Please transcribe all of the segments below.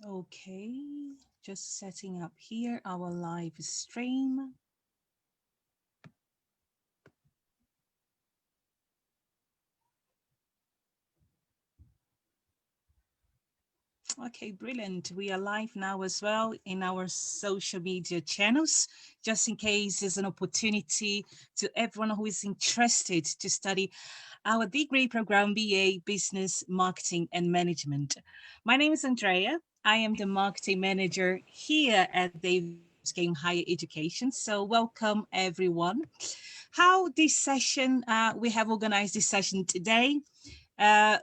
Okay, just setting up here our live stream. Okay, brilliant. We are live now as well in our social media channels, just in case there's an opportunity to everyone who is interested to study our degree program, BA Business, Marketing and Management. My name is Andrea. I am the marketing manager here at David's Game Higher Education. So welcome everyone. How this session, we have organized this session today.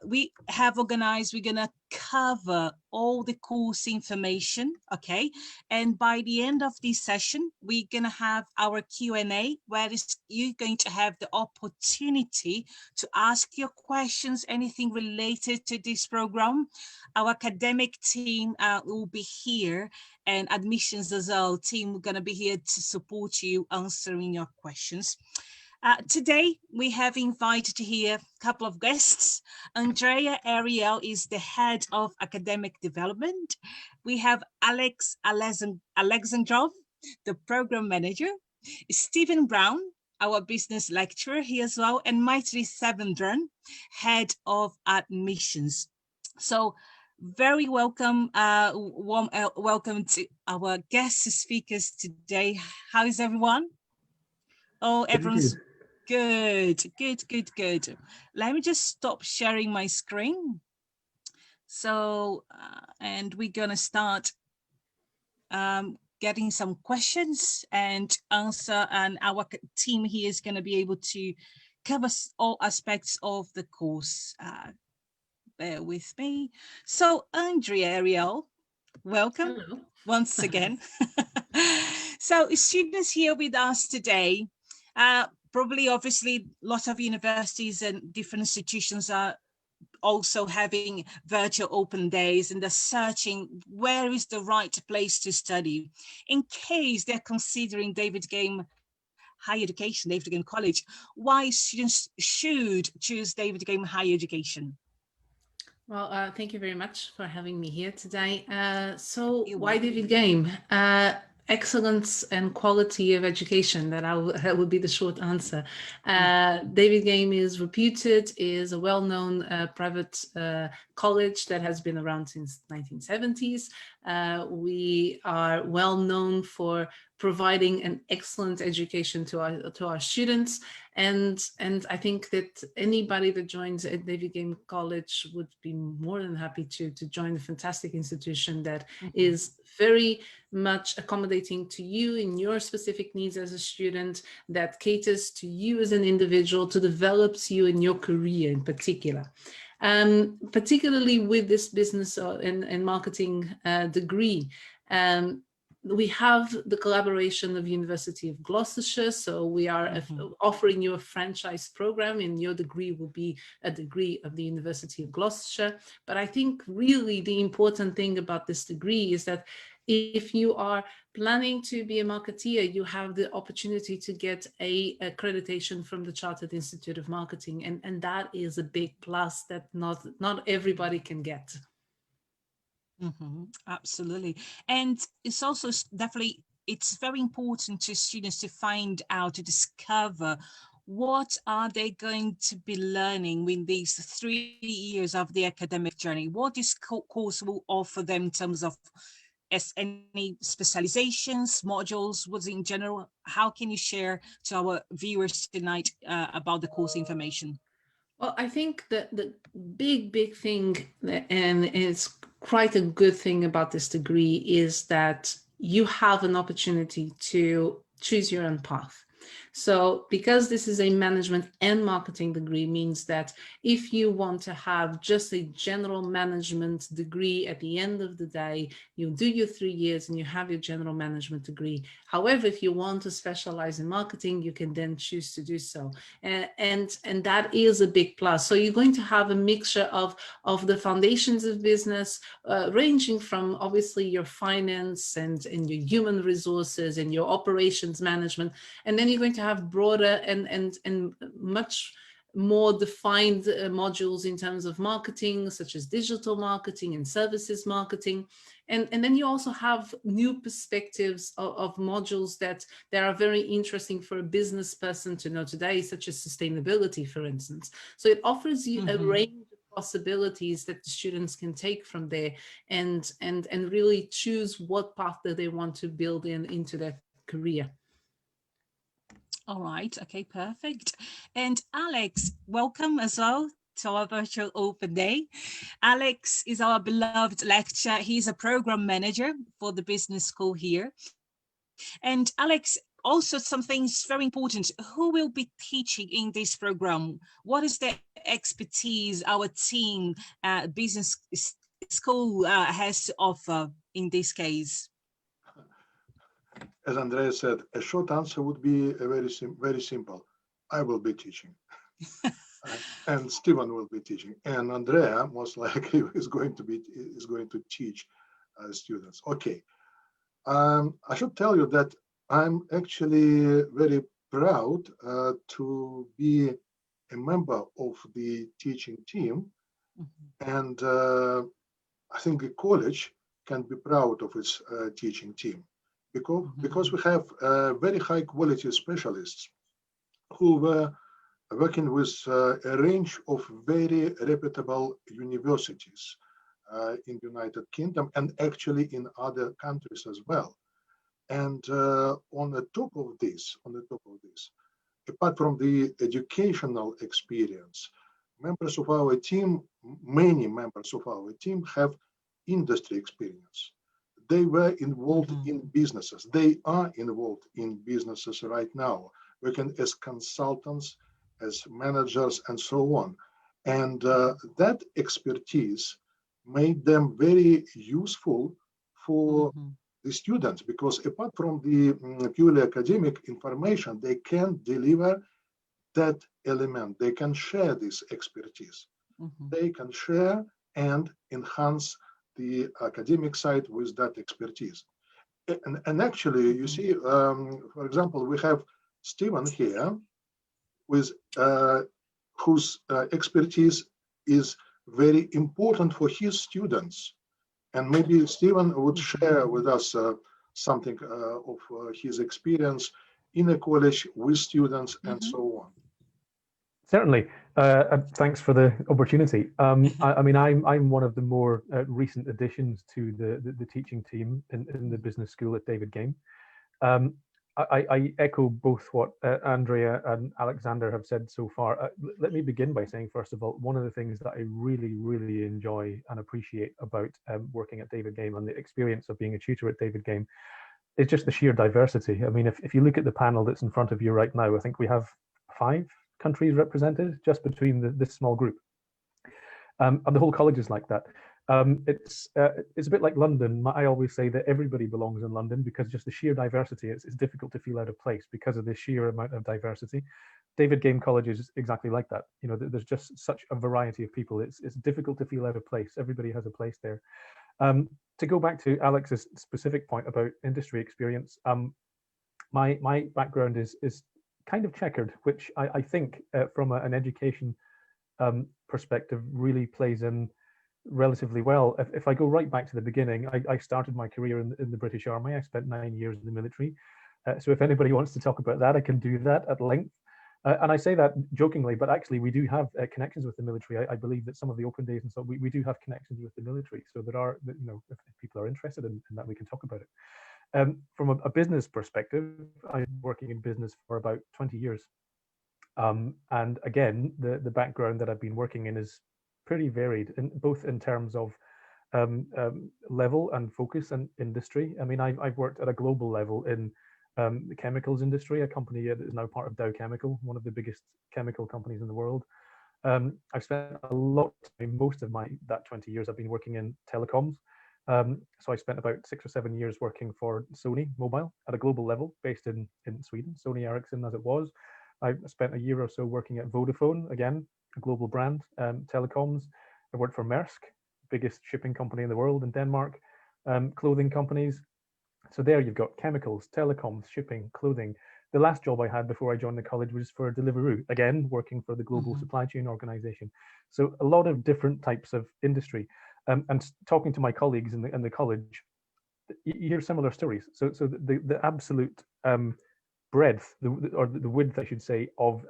We have organized, we're going to cover all the course information, okay? And by the end of this session, we're going to have our Q&A, where you're going to have the opportunity to ask your questions, anything related to this program. Our academic team will be here, and admissions as well team are going to be here to support you answering your questions. Today, we have invited here a couple of guests. Andrea Ariel is the head of academic development. We have Alexandrov, the program manager. Stephen Brown, our business lecturer here as well, and Maitri Savendran, head of admissions. So very welcome, warm welcome to our guest speakers today. How is everyone? Oh, Pretty good. everyone's good, good, good, good. Let me just stop sharing my screen. So, and we're gonna start getting some questions and answer, and our team here is gonna be able to cover all aspects of the course. Bear with me. So, Andrea Ariel, welcome Hello. once again. So, students here with us today. Probably, obviously, lots of universities and different institutions are also having virtual open days, and they're searching where is the right place to study. In case they're considering David Game Higher Education, David Game College, why students should choose David Game Higher Education? Well, thank you very much for having me here today. So You're why welcome. David Game? Excellence and quality of education, that would be the short answer. David Game is reputed, is a well-known private college that has been around since 1970s. We are well known for providing an excellent education to our students, and I think that anybody that joins at David Game College would be more than happy to join a fantastic institution that is very much accommodating to you in your specific needs as a student, that caters to you as an individual, to develops you in your career in particular. Particularly with this business and marketing degree. We have the collaboration of University of Gloucestershire, so we are offering you a franchise program, and your degree will be a degree of the University of Gloucestershire. But I think really the important thing about this degree is that if you are planning to be a marketeer, you have the opportunity to get a accreditation from the Chartered Institute of Marketing, and that is a big plus that not everybody can get. Absolutely. And it's also definitely, it's very important to students to find out, to discover what are they going to be learning in these 3 years of the academic journey. What this course will offer them in terms of any specializations, modules, what's in general. How can you share to our viewers tonight about the course information? Well, I think that the big thing, and it's quite a good thing about this degree, is that you have an opportunity to choose your own path. So because this is a management and marketing degree, means that if you want to have just a general management degree, at the end of the day, you do your 3 years and you have your general management degree. However, if you want to specialize in marketing, you can then choose to do so. And that is a big plus. So you're going to have a mixture of the foundations of business, ranging from obviously your finance and your human resources and your operations management. And then you're going to have broader and much more defined modules in terms of marketing, such as digital marketing and services marketing. And then you also have new perspectives of modules that are very interesting for a business person to know today, such as sustainability, for instance. So it offers you a range of possibilities that the students can take from there and really choose what path that they want to build into their career. All right. Okay, perfect. And Alex, welcome as well to our virtual open day. Alex is our beloved lecturer. He's a program manager for the business school here. And Alex, also something's very important. Who will be teaching in this program? What is the expertise our team, business school has to offer in this case? As Andrea said, a short answer would be a very simple. I will be teaching, and Stephen will be teaching, and Andrea most likely is going to teach students. Okay, I should tell you that I'm actually very proud to be a member of the teaching team, and I think the college can be proud of its teaching team. Because we have very high quality specialists who were working with a range of very reputable universities in the United Kingdom and actually in other countries as well. And on the top of this, apart from the educational experience, members of our team, many members of our team have industry experience. They were involved in businesses. They are involved in businesses right now, working as consultants, as managers, and so on. And that expertise made them very useful for the students, because apart from the purely academic information, they can deliver that element. They can share this expertise. They can share and enhance the academic side with that expertise. And actually, you see, for example, we have Stephen here, with whose expertise is very important for his students. And maybe Stephen would share with us something of his experience in a college with students and so on. Certainly. Thanks for the opportunity. I mean, I'm one of the more recent additions to the teaching team in the business school at David Game. I echo both what Andrea and Alexander have said so far. Let me begin by saying, first of all, one of the things that I really enjoy and appreciate about working at David Game and the experience of being a tutor at David Game is just the sheer diversity. I mean, if you look at the panel that's in front of you right now, I think we have 5 countries represented just between this small group. And the whole college is like that. It's a bit like London. I always say that everybody belongs in London because just the sheer diversity, it's difficult to feel out of place because of the sheer amount of diversity. David Game College is exactly like that. You know, there's just such a variety of people. It's difficult to feel out of place. Everybody has a place there. To go back to Alex's specific point about industry experience, my background is kind of checkered, which I think from an education perspective really plays in relatively well. If I go right back to the beginning, I started my career in the British Army. I spent 9 years in the military. So if anybody wants to talk about that, I can do that at length. And I say that jokingly, but actually we do have connections with the military. I believe that some of the open days and so we do have connections with the military. So there are, you know, if people are interested in that, we can talk about it. From a business perspective, I've been working in business for about 20 years. And again, the background that I've been working in is pretty varied, both in terms of level and focus and industry. I mean, I've worked at a global level in the chemicals industry, a company that is now part of Dow Chemical, one of the biggest chemical companies in the world. I've spent a lot of time, most of that 20 years, I've been working in telecoms. So I spent about 6 or 7 years working for Sony Mobile at a global level, based in Sweden, Sony Ericsson as it was. I spent a year or so working at Vodafone, again, a global brand, telecoms. I worked for Maersk, biggest shipping company in the world in Denmark, clothing companies. So there you've got chemicals, telecoms, shipping, clothing, The last job I had before I joined the college was for Deliveroo, again, working for the global Mhm. supply chain organization. So a lot of different types of industry. And talking to my colleagues in the college, you hear similar stories. So the absolute breadth, or the width, I should say, of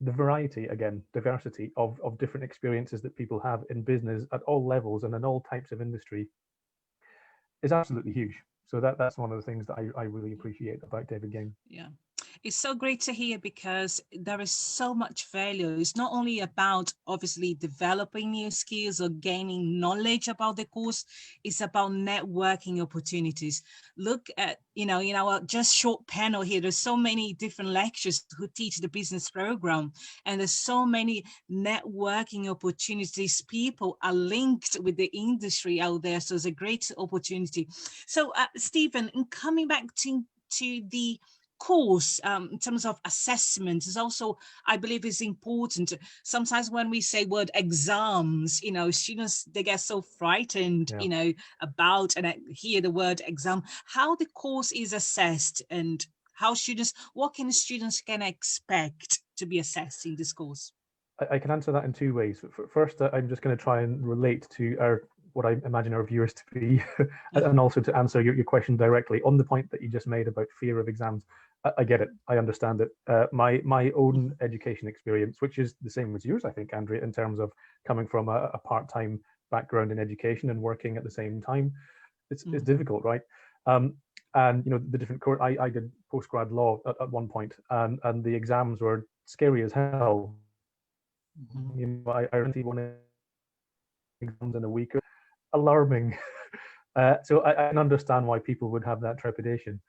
the variety, again, diversity of different experiences that people have in business at all levels and in all types of industry is absolutely huge. So that's one of the things that I really appreciate about David Game. Yeah. It's so great to hear because there is so much value. It's not only about obviously developing new skills or gaining knowledge about the course, it's about networking opportunities. Look at, in our just short panel here, there's so many different lecturers who teach the business program, and there's so many networking opportunities. People are linked with the industry out there. So it's a great opportunity. So Stephen, in coming back to the course, in terms of assessment, is also, I believe, is important. Sometimes when we say word exams, students, they get so frightened, Yeah. about, and I hear the word exam, how the course is assessed, and how students, what can students can expect to be assessed in this course? I can answer that in two ways. First, I'm just going to try and relate to what I imagine our viewers to be, and also to answer your question directly on the point that you just made about fear of exams. I get it. I understand it. My own education experience, which is the same as yours, I think, Andrea, in terms of coming from a part-time background in education and working at the same time, it's difficult, right? And the different course. I did postgrad law at one point, and the exams were scary as hell. I ran one exams in a week. Alarming. So I can understand why people would have that trepidation.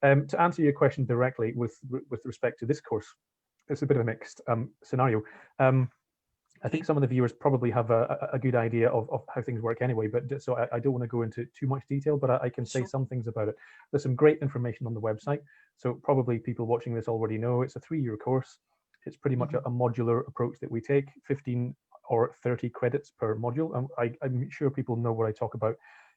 To answer your question directly with respect to this course, it's a bit of a mixed scenario. I think some of the viewers probably have a good idea of how things work anyway, but so I don't want to go into too much detail, but I can say some things about it. There's some great information on the website. So probably people watching this already know it's a 3-year course. It's pretty much a modular approach that we take, 15 or 30 credits per module. I'm sure people know what I talk about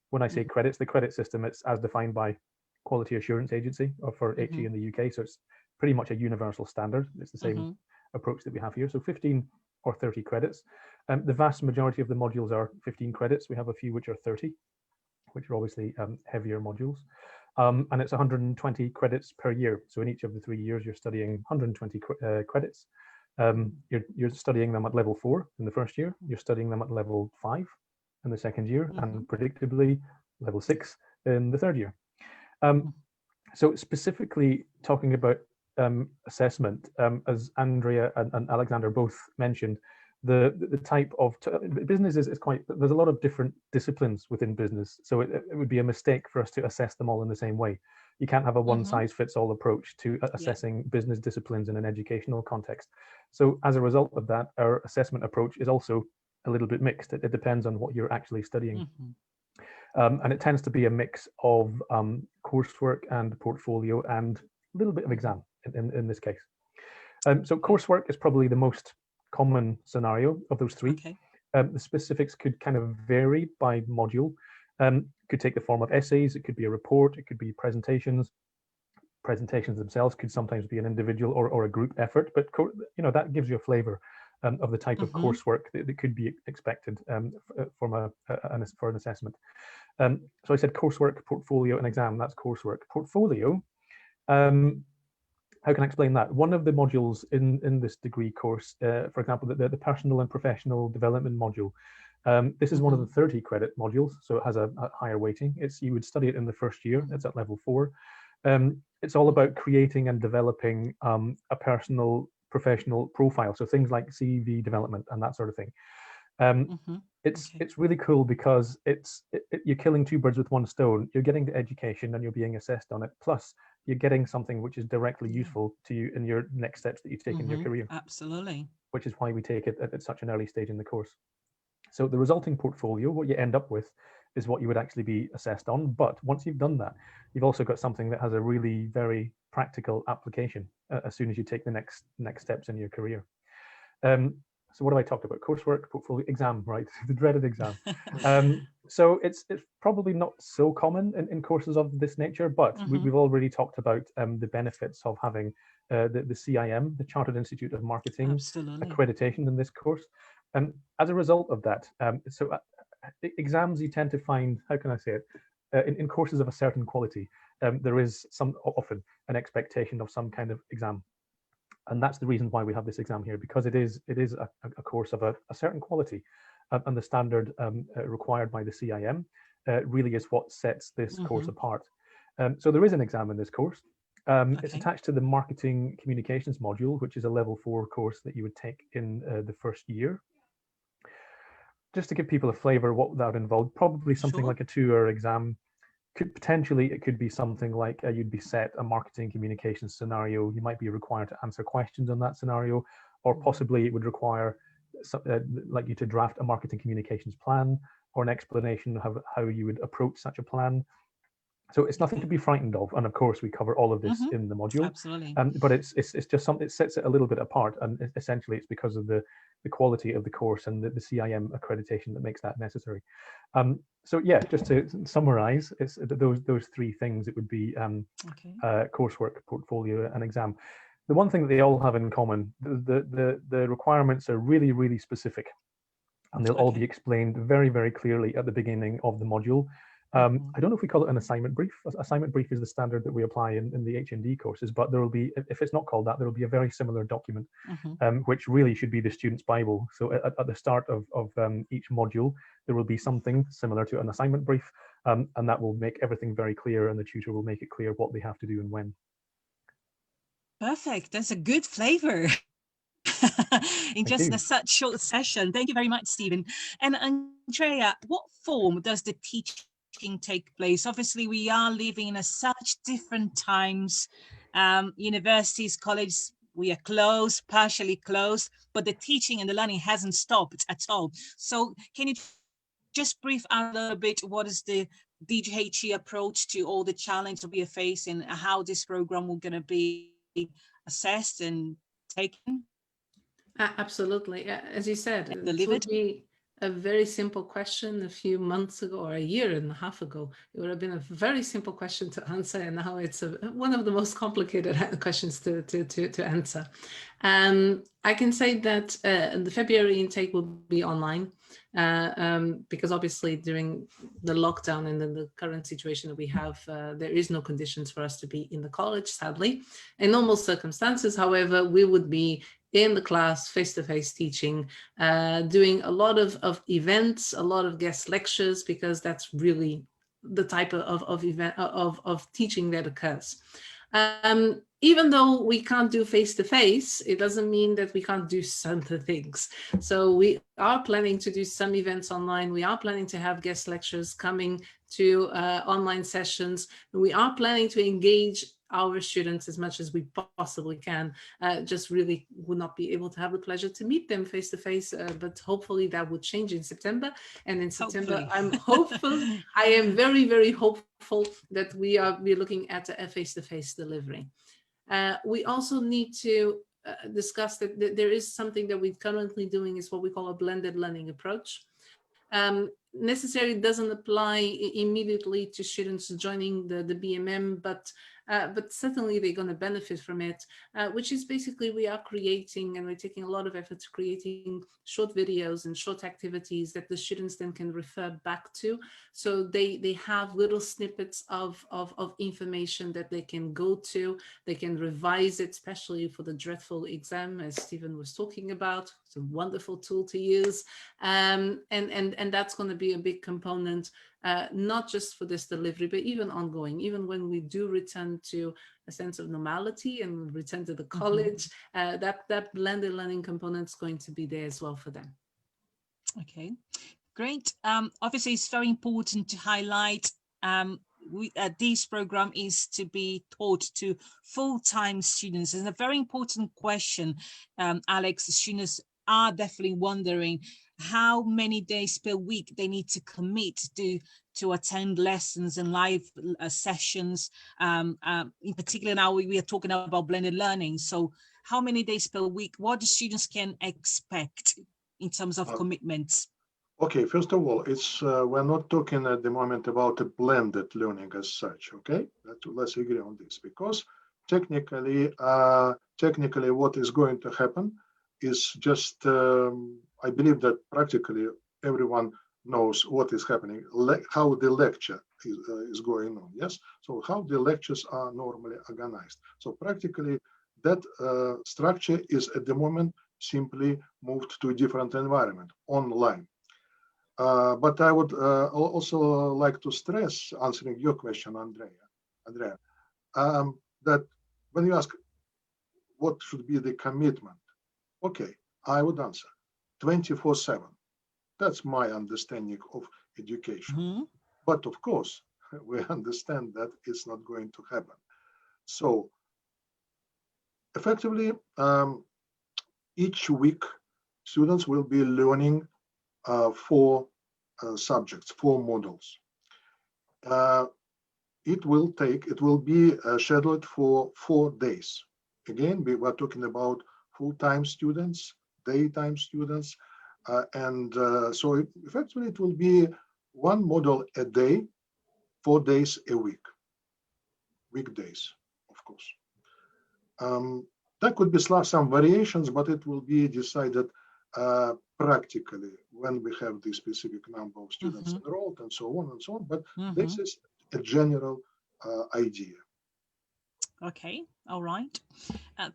when I say credits. The credit system, it's as defined by Quality Assurance Agency, or for HE in the UK. So it's pretty much a universal standard. It's the same approach that we have here. So 15 or 30 credits. The vast majority of the modules are 15 credits. We have a few which are 30, which are obviously heavier modules. And it's 120 credits per year. So in each of the 3 years, you're studying 120 credits. You're studying them at level 4 in the first year. You're studying them at level 5 in the second year, and predictably level 6 in the third year. So specifically talking about assessment, as Andrea and Alexander both mentioned, the type of business is quite, there's a lot of different disciplines within business. So it would be a mistake for us to assess them all in the same way. You can't have a one-size-fits-all approach to assessing business disciplines in an educational context. So as a result of that, our assessment approach is also a little bit mixed. It depends on what you're actually studying. And it tends to be a mix of coursework and portfolio and a little bit of exam in this case. So coursework is probably the most common scenario of those three. The specifics could kind of vary by module. Could take the form of essays, it could be a report, it could be presentations. Presentations themselves could sometimes be an individual or a group effort, but that gives you a flavor of the type of coursework that could be expected for an assessment. So I said coursework, portfolio, and exam. That's coursework. Portfolio, how can I explain that? One of the modules in this degree course, for example, the personal and professional development module, this is one of the 30 credit modules, so it has a higher weighting. You would study it in the first year. It's at level 4. It's all about creating and developing a personal professional profile, so things like CV development and that sort of thing. It's really cool because you're killing 2 birds with 1 stone. You're getting the education and you're being assessed on it. Plus, you're getting something which is directly useful to you in your next steps that you take in your career. Absolutely. Which is why we take it at such an early stage in the course. So the resulting portfolio, what you end up with, is what you would actually be assessed on. But once you've done that, you've also got something that has a really very practical application as soon as you take the next steps in your career. So what have I talked about? Coursework, portfolio, exam, right? The dreaded exam. So it's probably not so common in courses of this nature, but we've already talked about the benefits of having the CIM, the Chartered Institute of Marketing accreditation in this course. And as a result of that, exams you tend to find, how can I say it, in courses of a certain quality, there is often an expectation of some kind of exam. And that's the reason why we have this exam here, because it is a course of a certain quality, and the standard required by the CIM really is what sets this course apart. So there is an exam in this course. It's attached to the marketing communications module, which is a level 4 course that you would take in the first year. Just to give people a flavor of what that would involve, probably something like a 2-hour exam. It could be something like you'd be set a marketing communications scenario. You might be required to answer questions on that scenario, or possibly it would require like you to draft a marketing communications plan or an explanation of how you would approach such a plan. So it's nothing to be frightened of, and of course we cover all of this in the module. Absolutely. But it's just something that sets it a little bit apart, and essentially it's because of the quality of the course and the CIM accreditation that makes that necessary. So yeah, just to summarize, it's those 3 things. It would be coursework, portfolio, and exam. The one thing that they all have in common, the requirements are really, really specific, and they'll all be explained very, very clearly at the beginning of the module. I don't know if we call it an assignment brief. Assignment brief is the standard that we apply in the HND courses, but there will be, if it's not called that, there will be a very similar document, which really should be the student's Bible. So at the start of each module, there will be something similar to an assignment brief, and that will make everything very clear, and the tutor will make it clear what they have to do and when. Perfect. That's a good flavor. In just such short session. Thank you very much, Stephen. And Andrea, what form does the teaching take place? Obviously, we are living in such different times. Universities, colleges, we are closed, partially closed, but the teaching and the learning hasn't stopped at all. So can you just brief out a little bit, what is the DGHE approach to all the challenges we are facing, and how this program will going to be assessed and taken? Absolutely. As you said, it would be a very simple question a few months ago, or a year and a half ago. It would have been a very simple question to answer, and now it's one of the most complicated questions to answer. I can say that the February intake will be online, because obviously during the lockdown and then the current situation that we have, there is no conditions for us to be in the college, sadly. In normal circumstances, however, we would be in the class, face-to-face teaching, doing a lot of events, a lot of guest lectures, because that's really the type of event of teaching that occurs. Even though we can't do face-to-face, it doesn't mean that we can't do some things. So we are planning to do some events online. We are planning to have guest lectures coming to online sessions. We are planning to engage our students as much as we possibly can. Just really would not be able to have the pleasure to meet them face to face, but hopefully that would change in September. And in September, I'm hopeful, I am very, very hopeful that we're looking at a face-to-face delivery. We also need to discuss that there is something that we're currently doing, is what we call a blended learning approach. Necessarily doesn't apply immediately to students joining the BMM, but certainly they're going to benefit from it, which is basically we are creating, and we're taking a lot of effort to creating short videos and short activities that the students then can refer back to. So they have little snippets of information that they can go to. They can revise it, especially for the dreadful exam, as Stephen was talking about. It's a wonderful tool to use. And that's going to be a big component, not just for this delivery, but even ongoing, even when we do return to a sense of normality and return to the college, that blended learning component is going to be there as well for them. Okay, great. Obviously, it's very important to highlight this program is to be taught to full-time students. It's a very important question, Alex. Students are definitely wondering how many days per week they need to commit to attend lessons and live sessions. In particular, now we are talking about blended learning. So how many days per week? What the students can expect in terms of commitments? Okay, first of all, it's we're not talking at the moment about a blended learning as such. Okay, let's agree on this, because technically, what is going to happen is just I believe that practically everyone knows what is happening, how the lecture is going on. Yes, so how the lectures are normally organized. So practically that structure is at the moment simply moved to a different environment, online. But I would also like to stress, answering your question, Andrea, that when you ask what should be the commitment, okay, I would answer 24/7. That's my understanding of education. Mm-hmm. But of course, we understand that it's not going to happen. So effectively, each week, students will be learning 4 subjects, 4 modules. It will be scheduled for 4 days. Again, we were talking about full-time students, daytime students, and so effectively it will be 1 module a day, 4 days a week, weekdays, of course. There could be some variations, but it will be decided practically when we have the specific number of students enrolled and so on and so on. But this is a general idea. Okay, all right.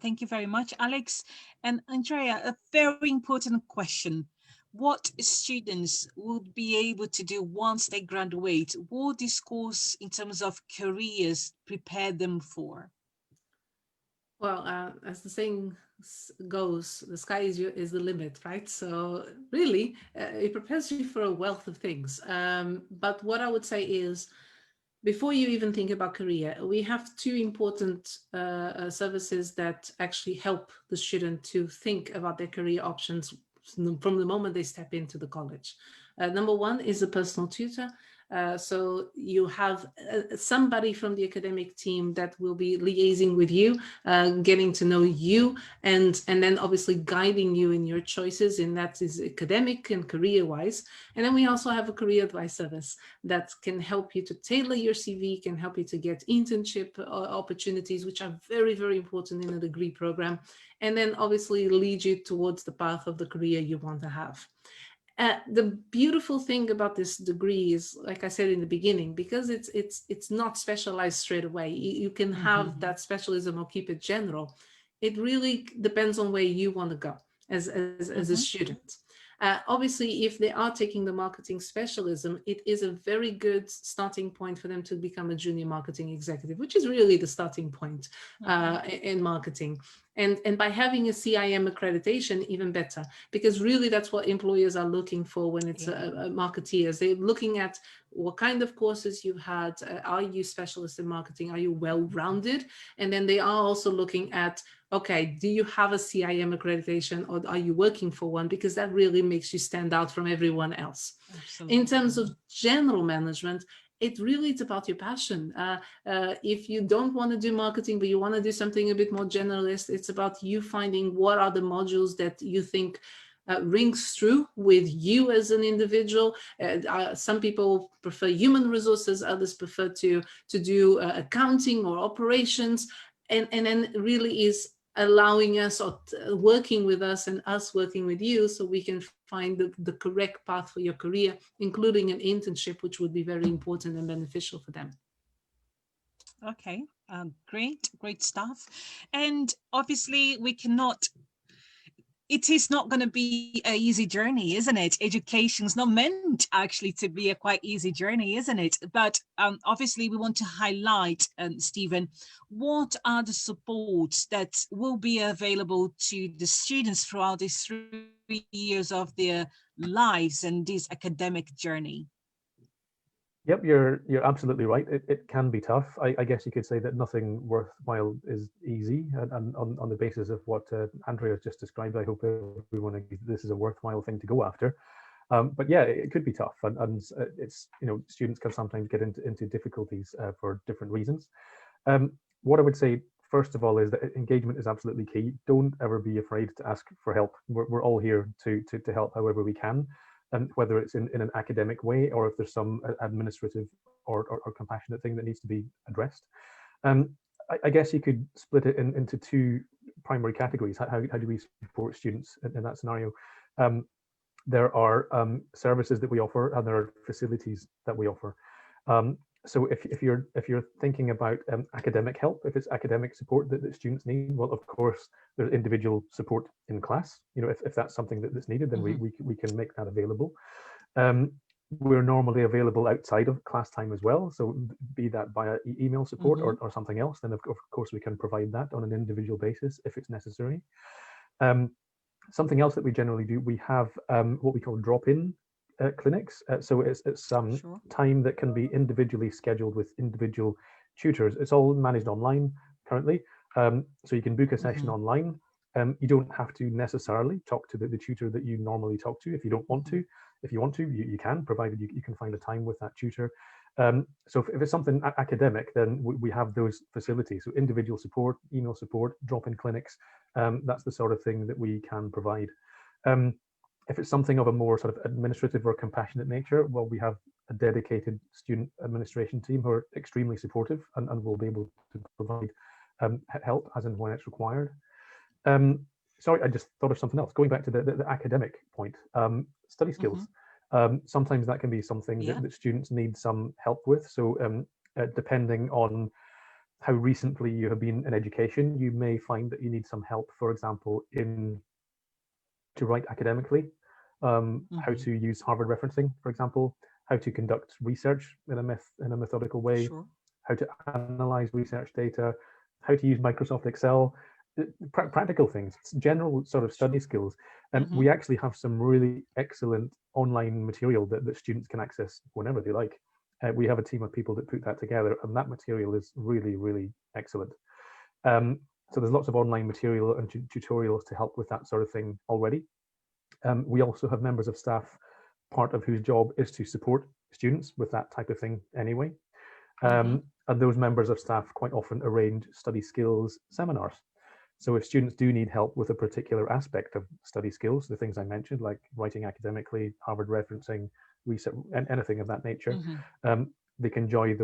Thank you very much, Alex. And Andrea, a very important question. What students would be able to do once they graduate? What this course in terms of careers prepare them for? Well, as the saying goes, the sky is the limit, right? So really, it prepares you for a wealth of things. But what I would say is, before you even think about career, we have 2 important services that actually help the student to think about their career options from the moment they step into the college. Number 1 is a personal tutor. So you have somebody from the academic team that will be liaising with you, getting to know you, and then obviously guiding you in your choices, and that is academic and career-wise. And then we also have a career advice service that can help you to tailor your CV, can help you to get internship opportunities, which are very, very important in a degree program, and then obviously lead you towards the path of the career you want to have. The beautiful thing about this degree is, like I said in the beginning, because it's not specialized straight away. You can have that specialism or keep it general. It really depends on where you want to go as a student. Obviously, if they are taking the marketing specialism, it is a very good starting point for them to become a junior marketing executive, which is really the starting point in marketing. And by having a CIM accreditation, even better, because really that's what employers are looking for when it's a marketeers. They're looking at what kind of courses you've had. Are you specialist in marketing? Are you well-rounded? And then they are also looking at, okay, do you have a CIM accreditation, or are you working for one? Because that really makes you stand out from everyone else. Absolutely. In terms of general management, it really is about your passion. If you don't want to do marketing, but you want to do something a bit more generalist, it's about you finding what are the modules that you think rings true with you as an individual. Some people prefer human resources, others prefer to do accounting or operations, and then really is allowing us, or working with us and us working with you, so we can find the correct path for your career, including an internship, which would be very important and beneficial for them. Okay, great stuff. And obviously we cannot, it is not going to be an easy journey, isn't it? Education's not meant actually to be a quite easy journey, isn't it? But obviously we want to highlight, Stephen, what are the supports that will be available to the students throughout these 3 years of their lives and this academic journey? Yep, you're absolutely right. It can be tough. I guess you could say that nothing worthwhile is easy, and on the basis of what Andrea just described, I hope everyone agrees this is a worthwhile thing to go after. But yeah, it could be tough, and it's, students can sometimes get into difficulties for different reasons. What I would say first of all is that engagement is absolutely key. Don't ever be afraid to ask for help. We're all here to help however we can, and whether it's in an academic way or if there's some administrative or compassionate thing that needs to be addressed. I guess you could split it into two primary categories. How do we support students in that scenario? There are services that we offer, and there are facilities that we offer. So if you're thinking about academic help, if it's academic support that students need, well, of course, there's individual support in class. You know, if that's something that's needed, then we can make that available. We're normally available outside of class time as well. So be that via email support or something else, then of course we can provide that on an individual basis if it's necessary. Something else that we generally do, we have what we call drop-in clinics. So it's time that can be individually scheduled with individual tutors. It's all managed online currently. So you can book a session online. You don't have to necessarily talk to the tutor that you normally talk to if you don't want to. If you want to, you can, provided you can find a time with that tutor. So if it's something academic, then we have those facilities. So individual support, email support, drop-in clinics, that's the sort of thing that we can provide. If it's something of a more sort of administrative or compassionate nature, well, we have a dedicated student administration team who are extremely supportive and will be able to provide help as and when it's required. Sorry, I just thought of something else. Going back to the academic point, study skills. Sometimes that can be something that students need some help with. So depending on how recently you have been in education, you may find that you need some help, for example, to write academically, how to use Harvard referencing, for example, how to conduct research in a methodical way, how to analyze research data, how to use Microsoft Excel. Practical things, general sort of study skills. And we actually have some really excellent online material that students can access whenever they like. We have a team of people that put that together, and that material is really, really excellent. So there's lots of online material and tutorials to help with that sort of thing already. We also have members of staff, part of whose job is to support students with that type of thing anyway. And those members of staff quite often arrange study skills seminars. So if students do need help with a particular aspect of study skills, the things I mentioned, like writing academically, Harvard referencing, research, and anything of that nature, they can join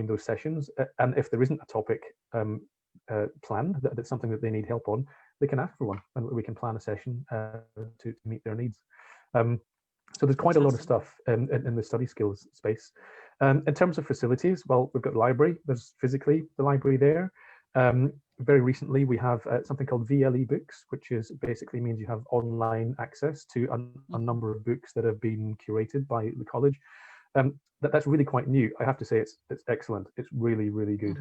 those sessions. And if there isn't a topic planned, that's something that they need help on, they can ask for one, and we can plan a session to meet their needs. So there's quite a lot of stuff in the study skills space. In terms of facilities, well, we've got the library. There's physically the library there. Very recently, we have something called VLE books, which is basically means you have online access to a number of books that have been curated by the college. That's really quite new. I have to say it's excellent. It's really, really good.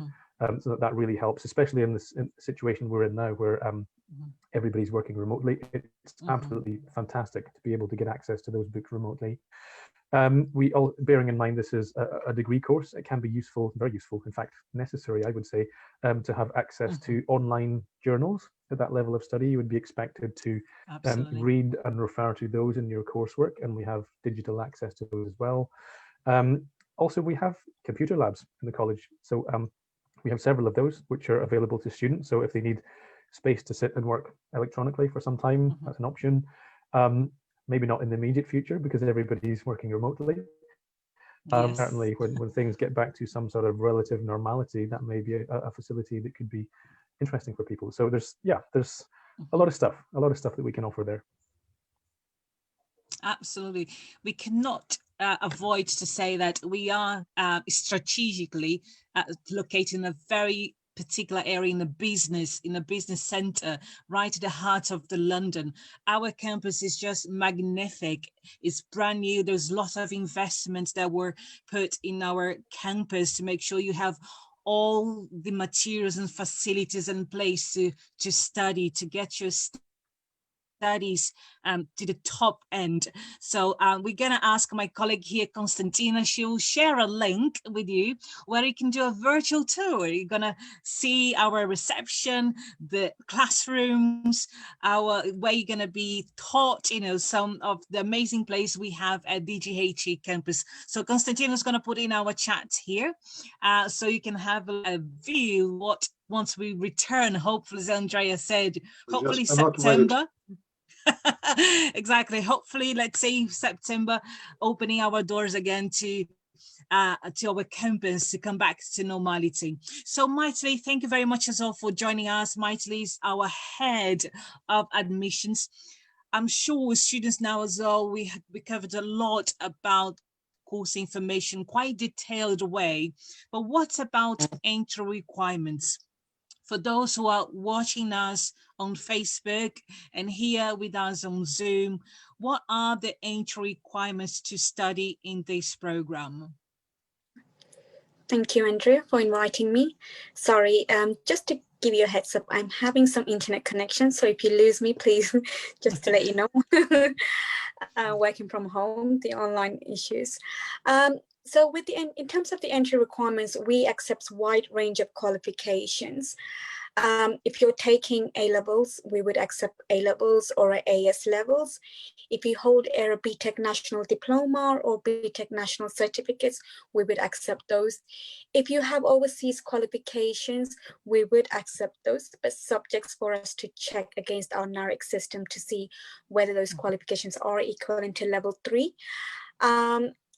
So that really helps, especially in this situation we're in now, where everybody's working remotely. It's absolutely fantastic to be able to get access to those books remotely. We all, bearing in mind this is a degree course, it can be useful, very useful, in fact, necessary, I would say, to have access to online journals. At that level of study, you would be expected to read and refer to those in your coursework, and we have digital access to those as well. Also, we have computer labs in the college. So we have several of those which are available to students. So if they need space to sit and work electronically for some time, that's an option. Maybe not in the immediate future because everybody's working remotely. Certainly when things get back to some sort of relative normality, that may be a facility that could be interesting for people. So there's a lot of stuff that we can offer there. Absolutely. We cannot avoid to say that we are strategically located in a very particular area in the business center, right at the heart of the London. Our campus is just magnific. It's brand new. There's lots of investments that were put in our campus to make sure you have all the materials and facilities in place to study, to get your studies to the top end. So we're gonna ask my colleague here, Constantina. She will share a link with you where you can do a virtual tour. You're gonna see our reception, the classrooms, where you're gonna be taught, you know, some of the amazing place we have at DGHE campus. So Constantina is gonna put in our chat here, so you can have a view what once we return, hopefully, as Andrea said, hopefully Yes, cannot wait. September. Exactly. Hopefully, let's say September, opening our doors again to our campus to come back to normality. So Maitli, thank you very much as well for joining us. Maitli is our head of admissions. I'm sure students now as well, we covered a lot about course information, quite detailed way. But what about entry requirements? For those who are watching us on Facebook and here with us on Zoom, what are the entry requirements to study in this program? Thank you, Andrea, for inviting me. Sorry, just to give you a heads up, I'm having some internet connection, so if you lose me, please, just to let you know. Working from home, the online issues. So with in terms of the entry requirements, we accept wide range of qualifications. If you're taking A-levels, we would accept A-levels or AS levels. If you hold a BTEC National Diploma or BTEC National Certificates, we would accept those. If you have overseas qualifications, we would accept those, but subjects for us to check against our NARIC system to see whether those qualifications are equivalent to level 3.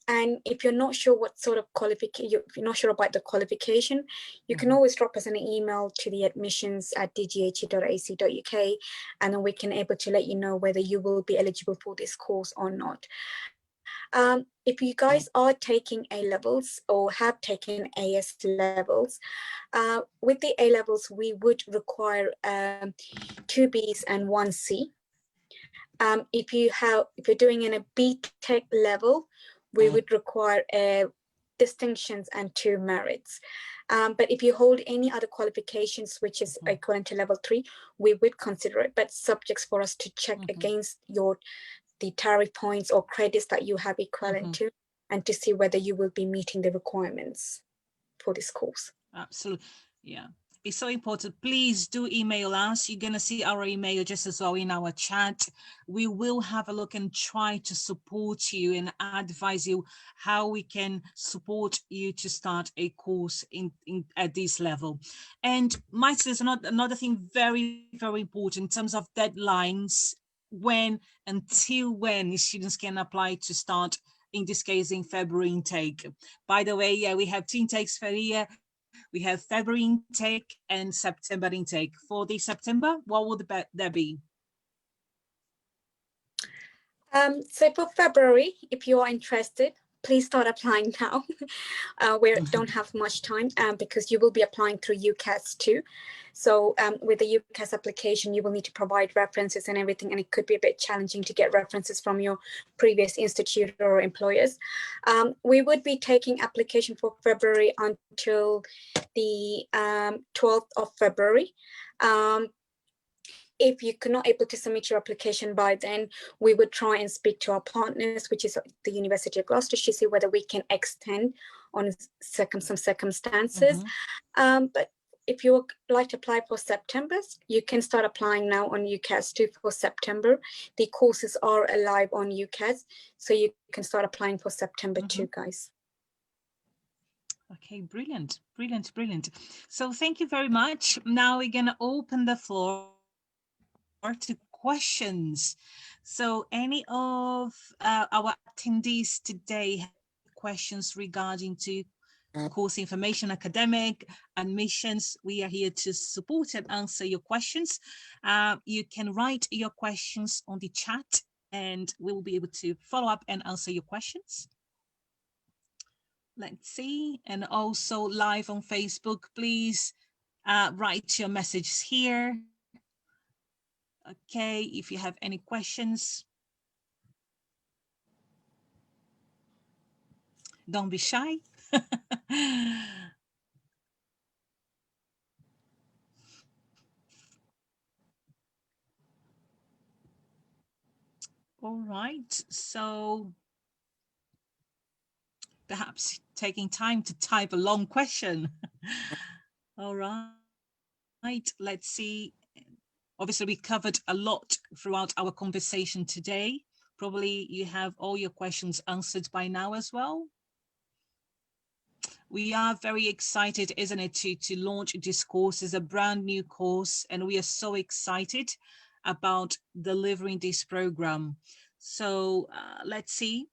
And if you're not sure what sort of qualification, if you're not sure about the qualification, you can always drop us an email to the admissions@dghe.ac.uk, and then we can able to let you know whether you will be eligible for this course or not. If you guys are taking A-levels or have taken AS levels, with the A-levels, we would require 2 Bs and 1 C. If you're doing in a BTEC level, we would require distinctions and 2 merits. But if you hold any other qualifications, which is equivalent to level 3, we would consider it, but subjects for us to check against the tariff points or credits that you have equivalent to, and to see whether you will be meeting the requirements for this course. Absolutely. Yeah. It's so important. Please do email us. You're going to see our email just as well in our chat. We will have a look and try to support you and advise you how we can support you to start a course at this level. And Mike, there's another thing very, very important in terms of deadlines. Until when students can apply to start, in this case, in February intake. By the way, yeah, we have 2 intakes per year. We have February intake and September intake. For the September, what would that be? So for February, if you are interested, please start applying now. We don't have much time because you will be applying through UCAS too. So with the UCAS application, you will need to provide references and everything, and it could be a bit challenging to get references from your previous institute or employers. We would be taking application for February until the 12th of February. If you could not able to submit your application by then, we would try and speak to our partners, which is the University of Gloucestershire, to see whether we can extend on some circumstances. But if you would like to apply for September, you can start applying now on UCAS too for September. The courses are alive on UCAS, so you can start applying for September too, guys. Okay, brilliant, brilliant, brilliant. So thank you very much. Now we're going to open the floor to questions. So any of our attendees today have questions regarding to course information, academic, admissions? We are here to support and answer your questions. You can write your questions on the chat and we will be able to follow up and answer your questions. Let's see. And also live on Facebook, please write your messages here. Okay, if you have any questions, don't be shy. right, so perhaps taking time to type a long question. All right, let's see. Obviously, we covered a lot throughout our conversation today. Probably you have all your questions answered by now as well. We are very excited, isn't it, to launch this course as a brand new course, and we are so excited about delivering this program. So let's see.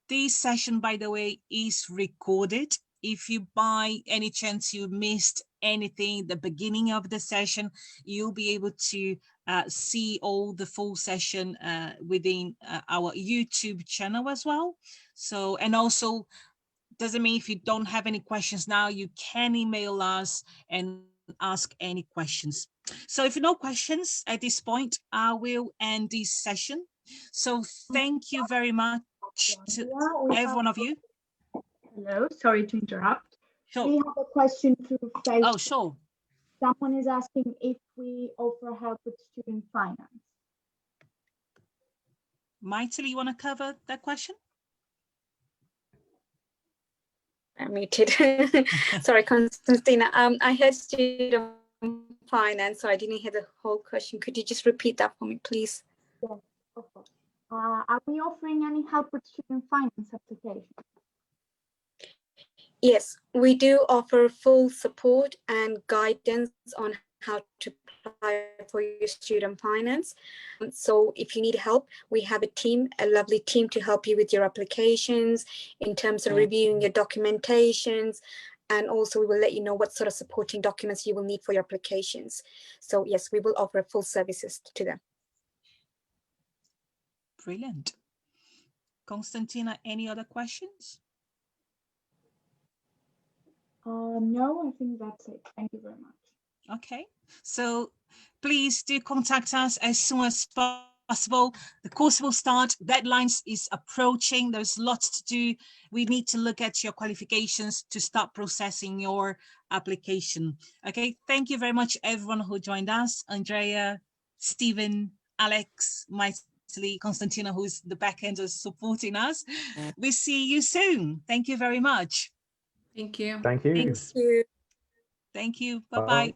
This session, by the way, is recorded. If you by any chance you missed anything at the beginning of the session, you'll be able to see all the full session within our YouTube channel as well. So, and also, doesn't mean if you don't have any questions now, you can email us and ask any questions. So if no questions at this point, I will end this session. So thank you very much to every one of you. Hello, sorry to interrupt. Sure. We have a question through Facebook. Oh, sure. Someone is asking if we offer help with student finance. Maitali, you want to cover that question? I'm muted. Sorry, Constantina. I heard student finance, so I didn't hear the whole question. Could you just repeat that for me, please? Yes, of course. Are we offering any help with student finance application? Yes, we do offer full support and guidance on how to apply for your student finance. So if you need help, we have a team, a lovely team to help you with your applications in terms of reviewing your documentations. And also we will let you know what sort of supporting documents you will need for your applications. So yes, we will offer full services to them. Brilliant. Constantina, any other questions? No, I think that's it. Thank you very much. Okay, so please do contact us as soon as possible. The course will start, deadlines is approaching, there's lots to do. We need to look at your qualifications to start processing your application. Okay, thank you very much everyone who joined us. Andrea, Stephen, Alex, Maitali, Constantina, who's the back end is supporting us. We see you soon. Thank you very much. Thank you. Thank you. Thanks. Thank you. Thank you. Bye-bye. Bye.